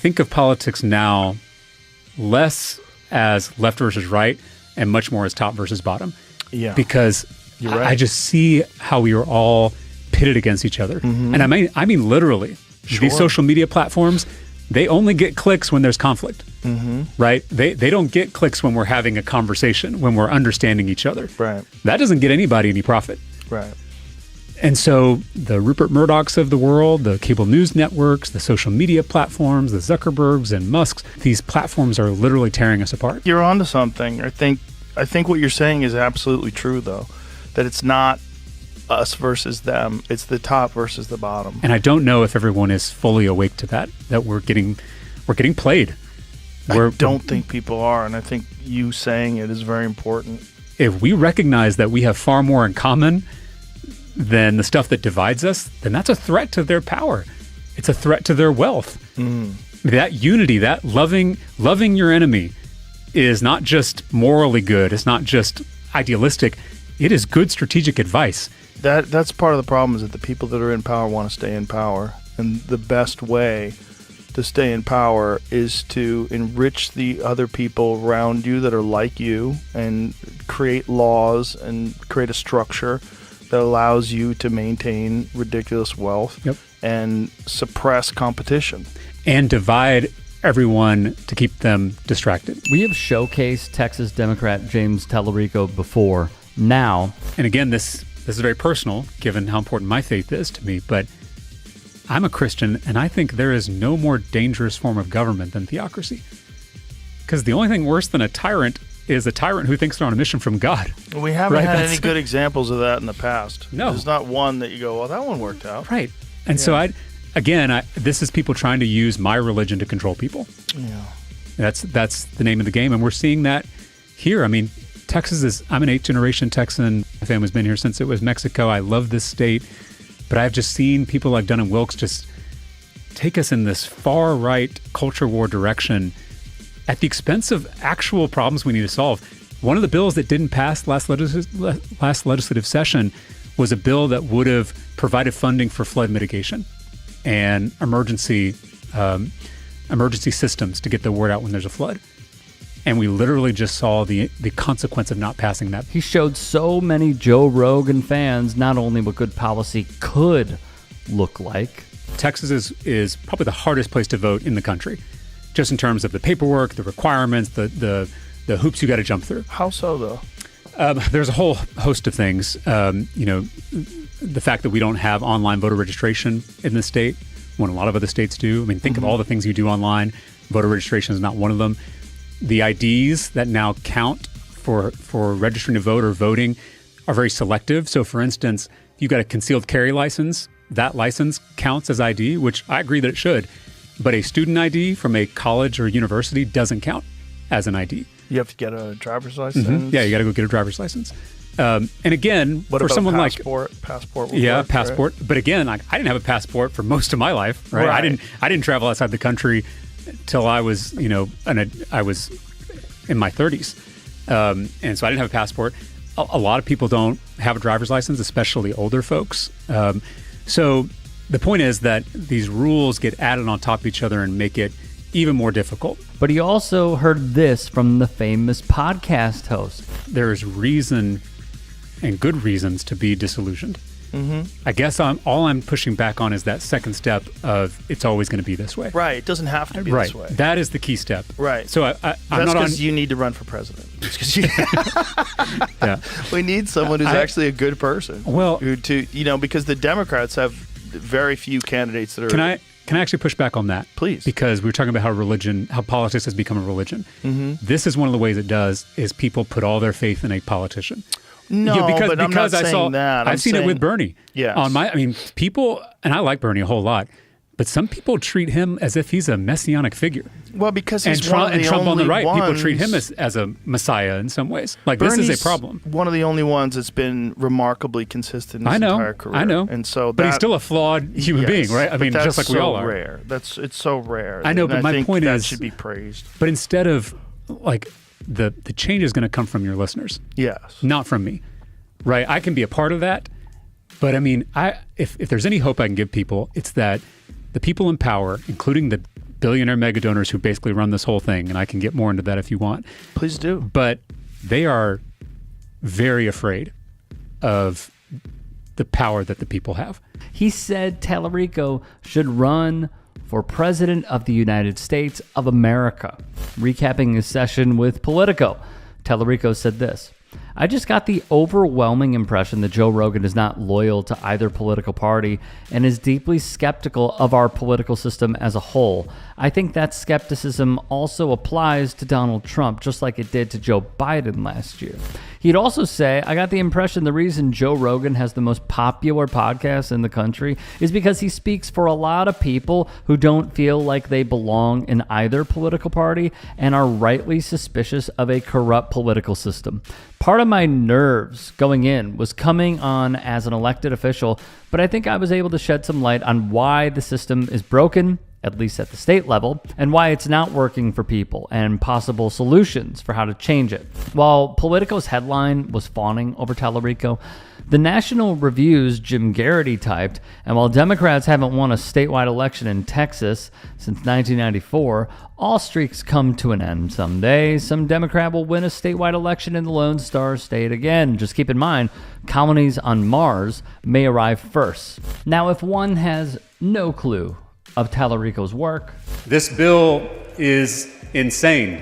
think of politics now less as left versus right and much more as top versus bottom. Yeah. Because You're right. I just see how we are all pitted against each other. Mm-hmm. And I mean literally. Sure. These social media platforms, they only get clicks when there's conflict, right? They don't get clicks when we're having a conversation, when we're understanding each other. Right. That doesn't get anybody any profit. Right. And so the Rupert Murdochs of the world, the cable news networks, the social media platforms, the Zuckerbergs and Musks, these platforms are literally tearing us apart. You're onto something. I think what you're saying is absolutely true, though, that it's not us versus them. It's the top versus the bottom. And I don't know if everyone is fully awake to that we're getting played. I don't think people are, and I think you saying it is very important. If we recognize that we have far more in common than the stuff that divides us, then that's a threat to their power. It's a threat to their wealth. That unity, that loving your enemy is not just morally good. It's not just idealistic. It is good strategic advice. That's part of the problem, is that the people that are in power want to stay in power. And the best way to stay in power is to enrich the other people around you that are like you and create laws and create a structure that allows you to maintain ridiculous wealth and suppress competition. And divide everyone to keep them distracted. We have showcased Texas Democrat James Talarico before. Now, and again, this is very personal, given how important my faith is to me, but I'm a Christian, and I think there is no more dangerous form of government than theocracy. Because the only thing worse than a tyrant is a tyrant who thinks they're on a mission from God. We haven't had any good examples of that in the past. No. There's not one that you go, well, that one worked out. Right. And so this is people trying to use my religion to control people. Yeah. That's the name of the game, and we're seeing that here. I mean, I'm an 8th-generation Texan. My family's been here since it was Mexico. I love this state, but I've just seen people like Dunn and Wilkes just take us in this far-right culture war direction at the expense of actual problems we need to solve. One of the bills that didn't pass last legislative session was a bill that would have provided funding for flood mitigation and emergency systems to get the word out when there's a flood. And we literally just saw the consequence of not passing that. He showed so many Joe Rogan fans not only what good policy could look like. Texas is probably the hardest place to vote in the country, just in terms of the paperwork, the requirements, the hoops you got to jump through. How so, though? There's a whole host of things. The fact that we don't have online voter registration in this state, when a lot of other states do. I mean, think of all the things you do online. Voter registration is not one of them. The IDs that now count for registering to vote or voting are very selective. So, for instance, if you've got a concealed carry license, that license counts as ID, which I agree that it should. But a student ID from a college or university doesn't count as an ID. You have to get a driver's license? Yeah, you got to go get a driver's license. And again, what for about someone passport? Passport would work, passport. Right? But again, I didn't have a passport for most of my life, right? I didn't travel outside the country till I was, I was in my 30s. And so I didn't have a passport. A lot of people don't have a driver's license, especially older folks. So the point is that these rules get added on top of each other and make it even more difficult. But he also heard this from the famous podcast host. There is reason and good reasons to be disillusioned. I guess all I'm pushing back on is that second step of it's always going to be this way. Right. It doesn't have to be this way. That is the key step. Right. So that's because you need to run for president. We need someone who's actually a good person. Well, because the Democrats have very few candidates that are. Can I actually push back on that? Please. Because we were talking about how politics has become a religion. This is one of the ways it does, is people put all their faith in a politician. No, but I'm not saying that. I've seen it with Bernie. Yes. People, and I like Bernie a whole lot, but some people treat him as if he's a messianic figure. Well, because he's Trump on the right, ones, people treat him as a messiah in some ways. Like, Bernie's, this is a problem. One of the only ones that's been remarkably consistent in his entire career. I know. And so but he's still a flawed human being, right? I mean, just like we all are. Rare. It's so rare. I know, but my point is that should be praised. But instead of the change is going to come from your listeners. Yes. Not from me. Right, I can be a part of that, but I mean, if there's any hope I can give people, it's that the people in power, including the billionaire mega donors who basically run this whole thing, and I can get more into that if you want. Please do. But they are very afraid of the power that the people have. He said Talarico should run for President of the United States of America. Recapping his session with Politico, Talarico said this: I just got the overwhelming impression that Joe Rogan is not loyal to either political party and is deeply skeptical of our political system as a whole. I think that skepticism also applies to Donald Trump, just like it did to Joe Biden last year. He'd also say, I got the impression the reason Joe Rogan has the most popular podcast in the country is because he speaks for a lot of people who don't feel like they belong in either political party and are rightly suspicious of a corrupt political system. Part of my nerves going in was coming on as an elected official, but I think I was able to shed some light on why the system is broken, at least at the state level, and why it's not working for people, and possible solutions for how to change it. While Politico's headline was fawning over Talarico, the National Review's Jim Garrity typed, and while Democrats haven't won a statewide election in Texas since 1994, all streaks come to an end someday. Some Democrat will win a statewide election in the Lone Star State again. Just keep in mind, colonies on Mars may arrive first. Now, if one has no clue of Talarico's work, this bill is insane.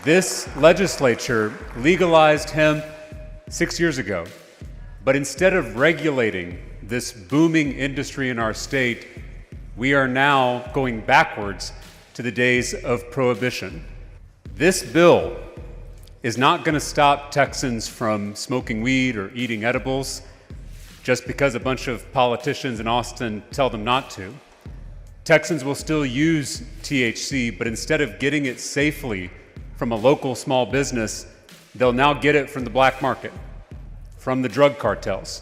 This legislature legalized hemp 6 years ago. But instead of regulating this booming industry in our state, we are now going backwards to the days of prohibition. This bill is not going to stop Texans from smoking weed or eating edibles just because a bunch of politicians in Austin tell them not to. Texans will still use THC, but instead of getting it safely from a local small business, they'll now get it from the black market, from the drug cartels.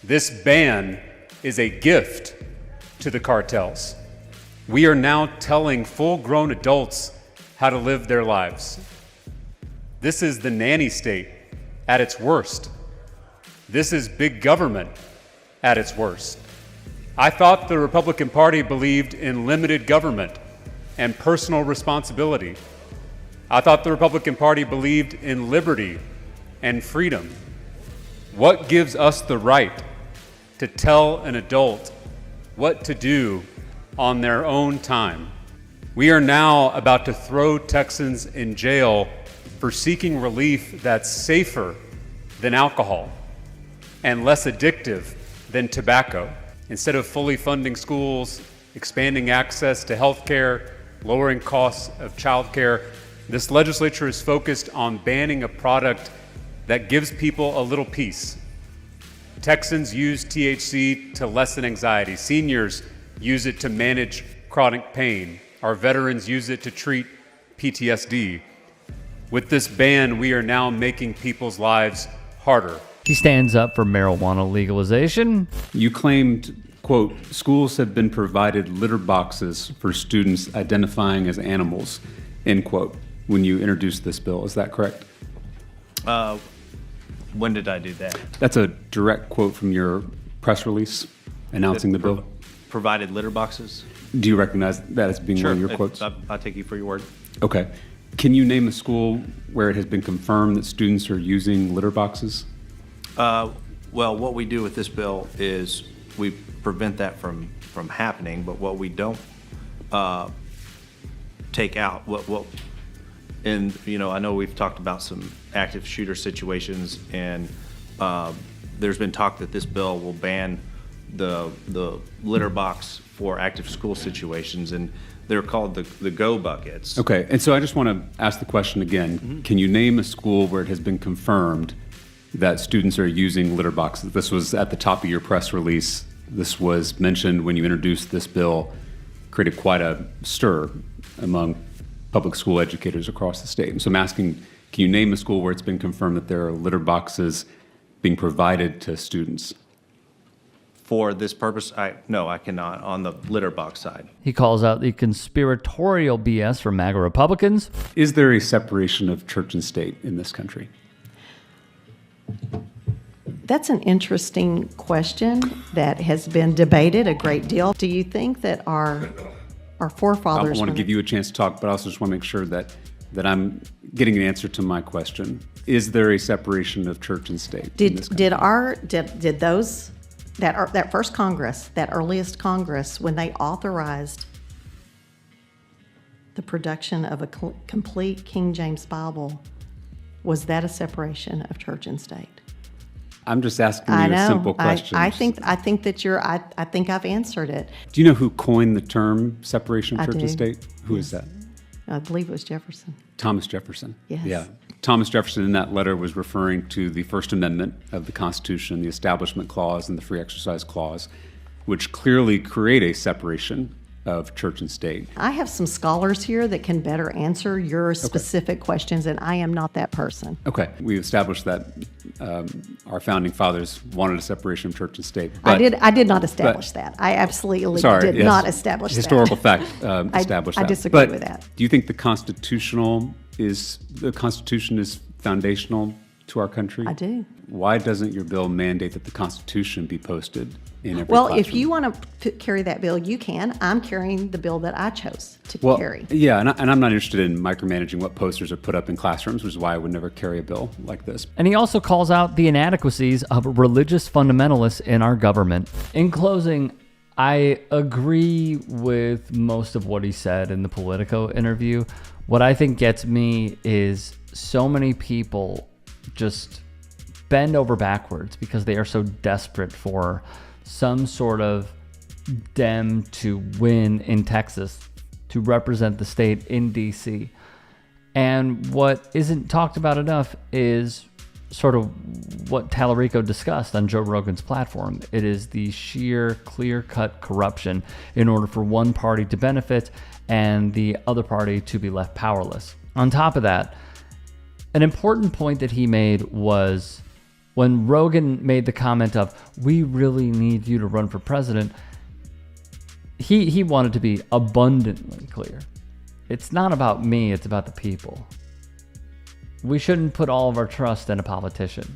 This ban is a gift to the cartels. We are now telling full-grown adults how to live their lives. This is the nanny state at its worst. This is big government at its worst. I thought the Republican Party believed in limited government and personal responsibility. I thought the Republican Party believed in liberty and freedom. What gives us the right to tell an adult what to do on their own time? We are now about to throw Texans in jail for seeking relief that's safer than alcohol and less addictive than tobacco. Instead of fully funding schools, expanding access to health care, lowering costs of child care, this legislature is focused on banning a product that gives people a little peace. Texans use THC to lessen anxiety. Seniors use it to manage chronic pain. Our veterans use it to treat PTSD. With this ban, we are now making people's lives harder. he stands up for marijuana legalization. You claimed, quote, schools have been provided litter boxes for students identifying as animals, end quote, when you introduced this bill. Is that correct? When did I do that? That's a direct quote from your press release announcing the bill. Provided litter boxes? Do you recognize that as being one of your quotes? I'll take you for your word. Okay. Can you name a school where it has been confirmed that students are using litter boxes? Well, what we do with this bill is we prevent that from happening, but what we don't take out, and I know we've talked about some active shooter situations, and there's been talk that this bill will ban the litter box for active school situations, and they're called the go buckets. Okay, and so I just want to ask the question again. Mm-hmm. Can you name a school where it has been confirmed that students are using litter boxes? This was at the top of your press release. This was mentioned when you introduced this bill, created quite a stir among public school educators across the state. And so I'm asking, can you name a school where it's been confirmed that there are litter boxes being provided to students? For this purpose, no, I cannot on the litter box side. He calls out the conspiratorial BS from MAGA Republicans. Is there a separation of church and state in this country? That's an interesting question that has been debated a great deal. Do you think that our our I forefathers. want to give you a chance to talk, but I also just want to make sure that I'm getting an answer to my question. Is there a separation of church and state? in this country? Did those that first Congress, that earliest Congress, when they authorized the production of a complete King James Bible, was that a separation of church and state? I'm just asking I you know. a simple question. I think that I think I've answered it. Do you know who coined the term separation of I church do. and state? Who is that? I believe it was Jefferson. Thomas Jefferson. Yes. Yeah. Thomas Jefferson in that letter was referring to the First Amendment of the Constitution, the Establishment Clause and the Free Exercise Clause, which clearly create a separation of church and state. I have some scholars here that can better answer your specific questions, and I am not that person. Okay. We established that our founding fathers wanted a separation of church and state. But, I did not establish that. I absolutely did not establish historical that. fact established I that. disagree But with that. do you think the Constitution is foundational to our country? I do. Why doesn't your bill mandate that the Constitution be posted in every Well, classroom? if you want to carry that bill, you can. I'm carrying the bill that I chose to carry. Yeah, and I'm not interested in micromanaging what posters are put up in classrooms, which is why I would never carry a bill like this. And he also calls out the inadequacies of religious fundamentalists in our government. In closing, I agree with most of what he said in the Politico interview. What I think gets me is so many people just bend over backwards because they are so desperate for some sort of Dem to win in Texas, to represent the state in DC. And what isn't talked about enough is sort of what Talarico discussed on Joe Rogan's platform. It is the sheer clear-cut corruption in order for one party to benefit and the other party to be left powerless. On top of that, an important point that he made was when Rogan made the comment of, we really need you to run for president, he wanted to be abundantly clear. It's not about me, it's about the people. We shouldn't put all of our trust in a politician.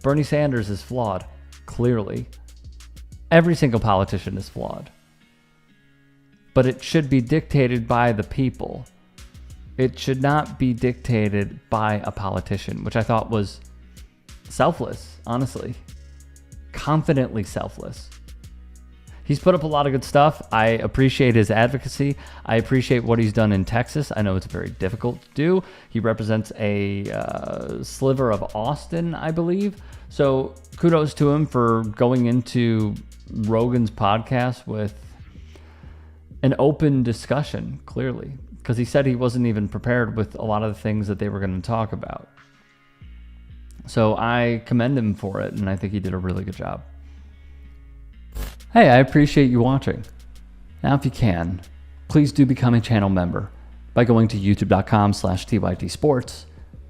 Bernie Sanders is flawed, clearly. Every single politician is flawed. But it should be dictated by the people. It should not be dictated by a politician, which I thought was selfless, honestly. Confidently selfless. He's put up a lot of good stuff. I appreciate his advocacy. I appreciate what he's done in Texas. I know it's very difficult to do. He represents a sliver of Austin, I believe. So kudos to him for going into Rogan's podcast with an open discussion, clearly. Because he said he wasn't even prepared with a lot of the things that they were going to talk about. So I commend him for it, and I think he did a really good job. Hey, I appreciate you watching. Now, if you can, please do become a channel member by going to youtube.com/TYTsports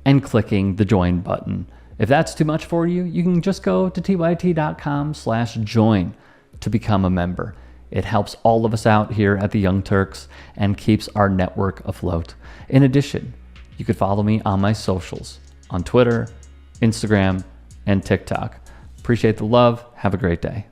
and clicking the join button. If that's too much for you, you can just go to tyt.com/join to become a member. It helps all of us out here at the Young Turks and keeps our network afloat. In addition, you could follow me on my socials on Twitter, Instagram, and TikTok. Appreciate the love. Have a great day.